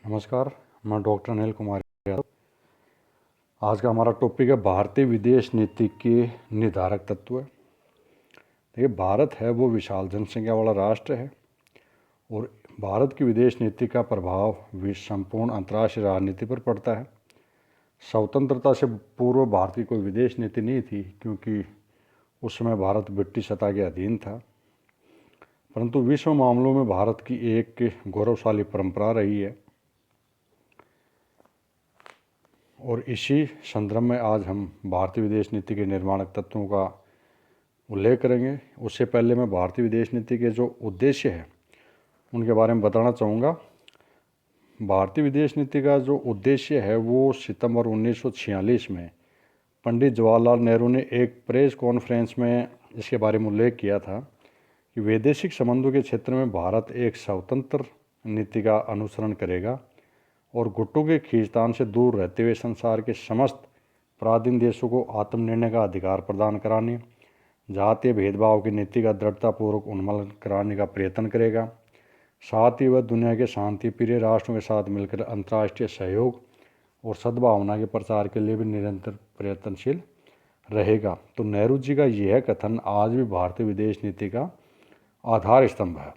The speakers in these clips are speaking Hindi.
नमस्कार, मैं डॉक्टर अनिल कुमार यादव। आज का हमारा टॉपिक है भारतीय विदेश नीति के निर्धारक तत्व। देखिए, भारत है वो विशाल जनसंख्या वाला राष्ट्र है और भारत की विदेश नीति का प्रभाव विश्व संपूर्ण अंतर्राष्ट्रीय राजनीति पर पड़ता है। स्वतंत्रता से पूर्व भारत की कोई विदेश नीति नहीं थी, क्योंकि उस समय भारत ब्रिटिश सत्ता के अधीन था। परंतु विश्व मामलों में भारत की एक गौरवशाली परंपरा रही है और इसी संदर्भ में आज हम भारतीय विदेश नीति के निर्माणक तत्वों का उल्लेख करेंगे। उससे पहले मैं भारतीय विदेश नीति के जो उद्देश्य है उनके बारे में बताना चाहूँगा। भारतीय विदेश नीति का जो उद्देश्य है वो सितंबर 1946 में पंडित जवाहरलाल नेहरू ने एक प्रेस कॉन्फ्रेंस में इसके बारे में उल्लेख किया था कि वैदेशिक संबंधों के क्षेत्र में भारत एक स्वतंत्र नीति का अनुसरण करेगा और गुटों के खींचतान से दूर रहते हुए संसार के समस्त पराधीन देशों को आत्मनिर्णय का अधिकार प्रदान कराने, जातीय भेदभाव की नीति का दृढ़तापूर्वक उन्मूलन कराने का प्रयत्न करेगा। साथ ही वह दुनिया के शांति प्रिय राष्ट्रों के साथ मिलकर अंतर्राष्ट्रीय सहयोग और सद्भावना के प्रचार के लिए भी निरंतर प्रयत्नशील रहेगा। तो नेहरू जी का यह कथन आज भी भारतीय विदेश नीति का आधार स्तंभ है।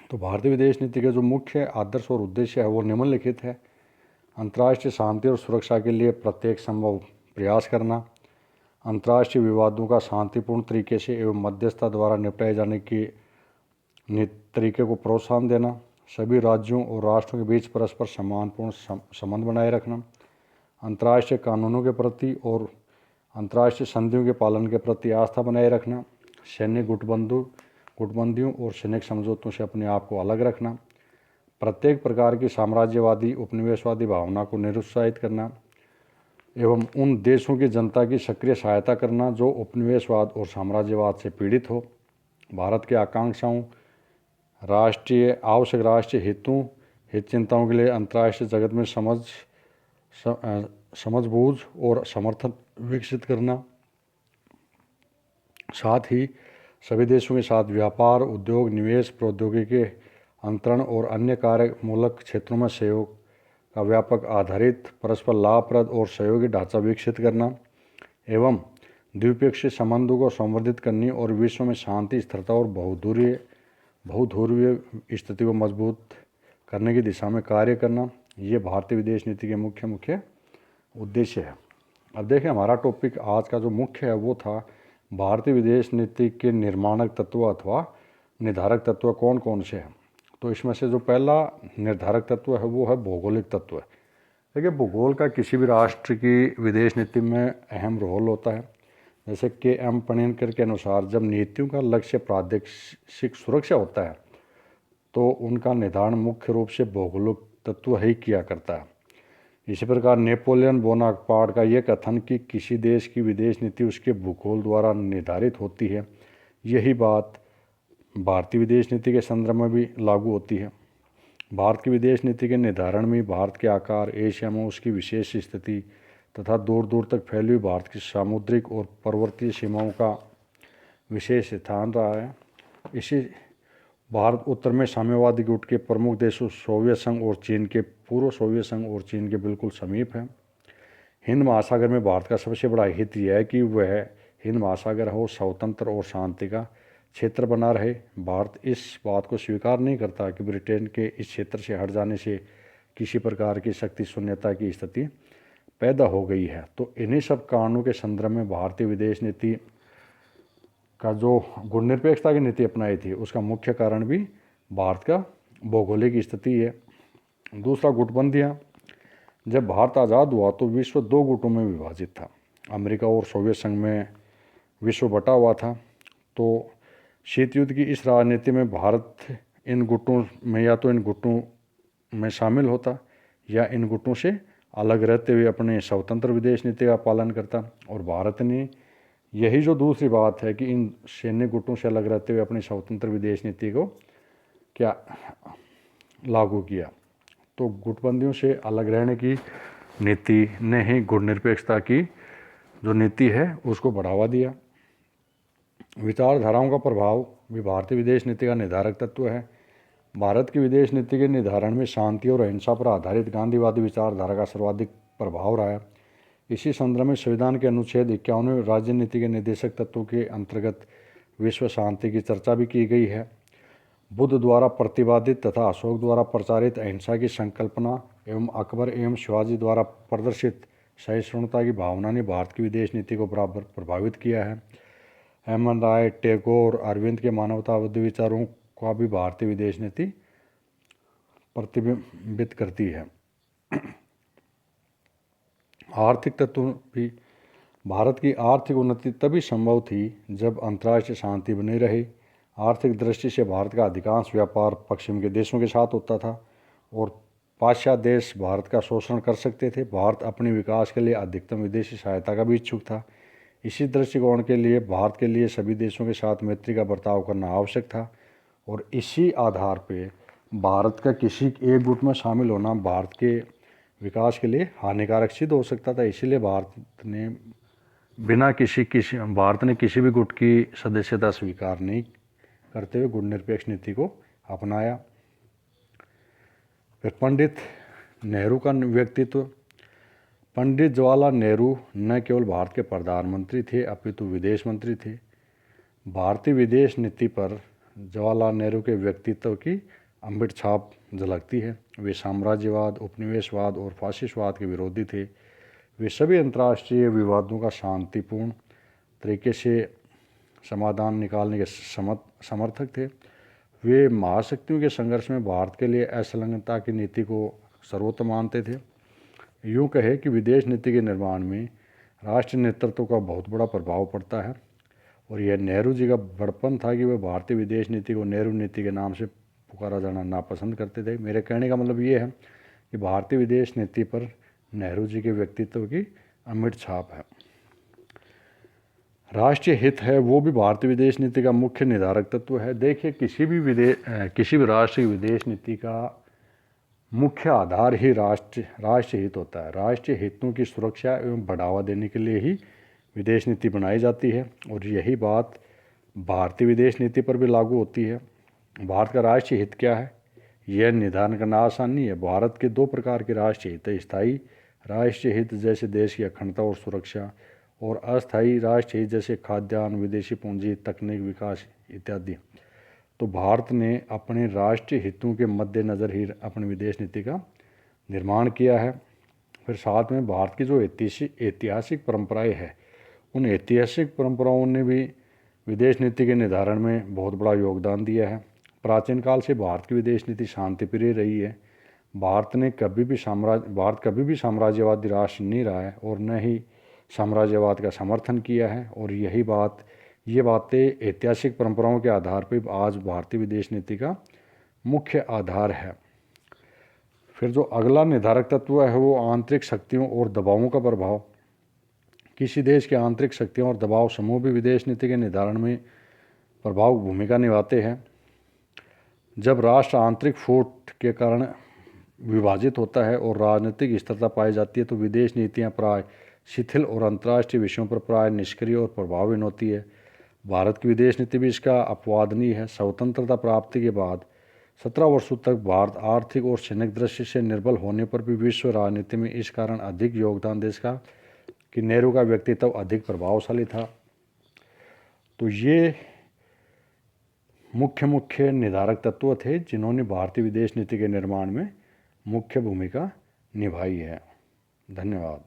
तो भारतीय विदेश नीति के जो मुख्य आदर्श और उद्देश्य है वो निम्नलिखित है। अंतर्राष्ट्रीय शांति और सुरक्षा के लिए प्रत्येक संभव प्रयास करना, अंतर्राष्ट्रीय विवादों का शांतिपूर्ण तरीके से एवं मध्यस्थता द्वारा निपटाए जाने के तरीके को प्रोत्साहन देना, सभी राज्यों और राष्ट्रों के बीच परस्पर सम्मानपूर्ण संबंध बनाए रखना, अंतर्राष्ट्रीय कानूनों के प्रति और अंतर्राष्ट्रीय संधियों के पालन के प्रति आस्था बनाए रखना, सैन्य गुटबंदियों और सैनिक समझौतों से अपने आप को अलग रखना, प्रत्येक प्रकार की साम्राज्यवादी उपनिवेशवादी भावना को निरुत्साहित करना एवं उन देशों की जनता की सक्रिय सहायता करना जो उपनिवेशवाद और साम्राज्यवाद से पीड़ित हो, भारत की आकांक्षाओं, आवश्यक राष्ट्रीय हित चिंताओं के लिए अंतर्राष्ट्रीय जगत में समझबूझ और समर्थन विकसित करना, साथ ही सभी देशों के साथ व्यापार, उद्योग, निवेश, प्रौद्योगिकी अंतरण और अन्य कार्यमूलक क्षेत्रों में सहयोग का व्यापक आधारित परस्पर लाभप्रद और सहयोगी ढांचा विकसित करना एवं द्विपक्षीय संबंधों को संवर्धित करने और विश्व में शांति, स्थिरता और बहुध्रुवीय स्थिति को मजबूत करने की दिशा में कार्य करना, ये भारतीय विदेश नीति के मुख्य उद्देश्य है। अब देखें, हमारा टॉपिक आज का जो मुख्य है वो था भारतीय विदेश नीति के निर्माणक तत्व अथवा निर्धारक तत्व कौन कौन से हैं। तो इसमें से जो पहला निर्धारक तत्व है वो है भौगोलिक तत्व। देखिए, भूगोल का किसी भी राष्ट्र की विदेश नीति में अहम रोल होता है। जैसे के.एम. पणिनकर के अनुसार जब नीतियों का लक्ष्य प्रादेशिक सुरक्षा होता है तो उनका निर्धारण मुख्य रूप से भौगोलिक तत्व ही किया करता है। इसी प्रकार नेपोलियन बोनापार्ट का यह कथन कि किसी देश की विदेश नीति उसके भूगोल द्वारा निर्धारित होती है, यही बात भारतीय विदेश नीति के संदर्भ में भी लागू होती है। भारत की विदेश नीति के निर्धारण में भारत के आकार, एशिया में उसकी विशेष स्थिति तथा दूर दूर तक फैली हुई भारत की सामुद्रिक और पर्वतीय सीमाओं का विशेष स्थान रहा है। इसी भारत उत्तर में साम्यवादी गुट के प्रमुख देशों सोवियत संघ और चीन के पूर्व सोवियत संघ और चीन के बिल्कुल समीप है। हिंद महासागर में भारत का सबसे बड़ा हित यह है कि वह हिंद महासागर हो स्वतंत्र और शांति का क्षेत्र बना रहे। भारत इस बात को स्वीकार नहीं करता कि ब्रिटेन के इस क्षेत्र से हट जाने से किसी प्रकार की शक्ति शून्यता की स्थिति पैदा हो गई है। तो इन्हीं सब कारणों के संदर्भ में भारतीय विदेश नीति का जो गुणनिरपेक्षता की नीति अपनाई थी उसका मुख्य कारण भी भारत का भौगोलिक स्थिति है। दूसरा, गुटबंदियाँ। जब भारत आज़ाद हुआ तो विश्व दो गुटों में विभाजित था। अमेरिका और सोवियत संघ में विश्व बटा हुआ था। तो शीत युद्ध की इस राजनीति में भारत इन गुटों में या तो इन गुटों में शामिल होता या इन गुटों से अलग रहते हुए अपने स्वतंत्र विदेश नीति का पालन करता। और भारत ने यही जो दूसरी बात है कि इन सैन्य गुटों से अलग रहते हुए अपनी स्वतंत्र विदेश नीति को क्या लागू किया। तो गुटबंदियों से अलग रहने की नीति ने ही गुणनिरपेक्षता की जो नीति है उसको बढ़ावा दिया। विचारधाराओं का प्रभाव भी भारतीय विदेश नीति का निर्धारक तत्व है। भारत की विदेश नीति के निर्धारण में शांति और अहिंसा पर आधारित गांधीवादी विचारधारा का सर्वाधिक प्रभाव रहा है। इसी संदर्भ में संविधान के अनुच्छेद 51वें राज्य नीति के निर्देशक तत्वों के अंतर्गत विश्व शांति की चर्चा भी की गई है। बुद्ध द्वारा प्रतिपादित तथा अशोक द्वारा प्रचारित अहिंसा की संकल्पना एवं अकबर एवं शिवाजी द्वारा प्रदर्शित सहिष्णुता की भावना ने भारत की विदेश नीति को बराबर प्रभावित किया है। एम.एन. राय, टैगोर, अरविंद के मानवतावादी विचारों का भी भारतीय विदेश नीति प्रतिबिंबित करती है। आर्थिक तत्व भी भारत की आर्थिक उन्नति तभी संभव थी जब अंतर्राष्ट्रीय शांति बनी रही। आर्थिक दृष्टि से भारत का अधिकांश व्यापार पश्चिम के देशों के साथ होता था और पाश्चात्य देश भारत का शोषण कर सकते थे। भारत अपने विकास के लिए अधिकतम विदेशी सहायता का भी इच्छुक था। इसी दृष्टिकोण के लिए भारत के लिए सभी देशों के साथ मैत्री का बर्ताव करना आवश्यक था और इसी आधार पर भारत का किसी एक गुट में शामिल होना भारत के विकास के लिए हानिकारक सिद्ध हो सकता था। इसीलिए भारत ने किसी भी गुट की सदस्यता स्वीकार नहीं करते हुए गुटनिरपेक्ष नीति को अपनाया। फिर पंडित नेहरू का व्यक्तित्व। पंडित जवाहरलाल नेहरू न केवल भारत के प्रधानमंत्री थे अपितु विदेश मंत्री थे। भारतीय विदेश नीति पर जवाहरलाल नेहरू के व्यक्तित्व की अमिट छाप झलकती है। वे साम्राज्यवाद, उपनिवेशवाद और फासिस्टवाद के विरोधी थे। वे सभी अंतर्राष्ट्रीय विवादों का शांतिपूर्ण तरीके से समाधान निकालने के समर्थक थे। वे महाशक्तियों के संघर्ष में भारत के लिए असंलग्नता की नीति को सर्वोत्तम मानते थे। यूँ कहे कि विदेश नीति के निर्माण में राष्ट्रीय नेतृत्व का बहुत बड़ा प्रभाव पड़ता है और यह नेहरू जी का बड़पन था कि वे भारतीय विदेश नीति को नेहरू नीति के नाम से पुकारा जाना नापसंद करते थे। मेरे कहने का मतलब ये है कि भारतीय विदेश नीति पर नेहरू जी के व्यक्तित्व की अमिट छाप है। राष्ट्रीय हित है वो भी भारतीय विदेश नीति का मुख्य निर्धारक तत्व है। देखिए, किसी भी राष्ट्र की विदेश नीति का मुख्य आधार ही राष्ट्रीय हित होता है। राष्ट्रीय हितों की सुरक्षा एवं बढ़ावा देने के लिए ही विदेश नीति बनाई जाती है और यही बात भारतीय विदेश नीति पर भी लागू होती है। भारत का राष्ट्रीय हित क्या है, यह निर्धारण करना आसान नहीं है। भारत के दो प्रकार के राष्ट्रीय हित है, स्थायी राष्ट्रीय हित जैसे देश की अखंडता और सुरक्षा, और अस्थायी राष्ट्रीय हित जैसे खाद्यान्न, विदेशी पूंजी, तकनीक विकास इत्यादि। तो भारत ने अपने राष्ट्रीय हितों के मद्देनज़र ही अपनी विदेश नीति का निर्माण किया है। फिर साथ में भारत की जो ऐतिहासिक परंपराएं हैं, उन ऐतिहासिक परंपराओं ने भी विदेश नीति के निर्धारण में बहुत बड़ा योगदान दिया है। प्राचीन काल से भारत की विदेश नीति शांतिप्रिय रही है। भारत कभी भी साम्राज्यवादी राष्ट्र नहीं रहा है और न ही साम्राज्यवाद का समर्थन किया है और ये बातें ऐतिहासिक परंपराओं के आधार पर आज भारतीय विदेश नीति का मुख्य आधार है। फिर जो अगला निर्धारक तत्व है वो आंतरिक शक्तियों और दबावों का प्रभाव। किसी देश के आंतरिक शक्तियों और दबाव समूह भी विदेश नीति के निर्धारण में प्रभाव भूमिका निभाते हैं। जब राष्ट्र आंतरिक फूट के कारण विभाजित होता है और राजनीतिक स्थिरता पाई जाती है तो विदेश नीतियां प्राय शिथिल और अंतर्राष्ट्रीय विषयों पर प्राय निष्क्रिय और प्रभावहीन होती है। भारत की विदेश नीति भी इसका अपवाद नहीं है। स्वतंत्रता प्राप्ति के बाद 17 वर्षों तक भारत आर्थिक और सैनिक दृष्टि से निर्बल होने पर भी विश्व राजनीति में इस कारण अधिक योगदान देश का कि नेहरू का व्यक्तित्व अधिक प्रभावशाली था। तो ये मुख्य निर्धारक तत्व थे जिन्होंने भारतीय विदेश नीति के निर्माण में मुख्य भूमिका निभाई है। धन्यवाद।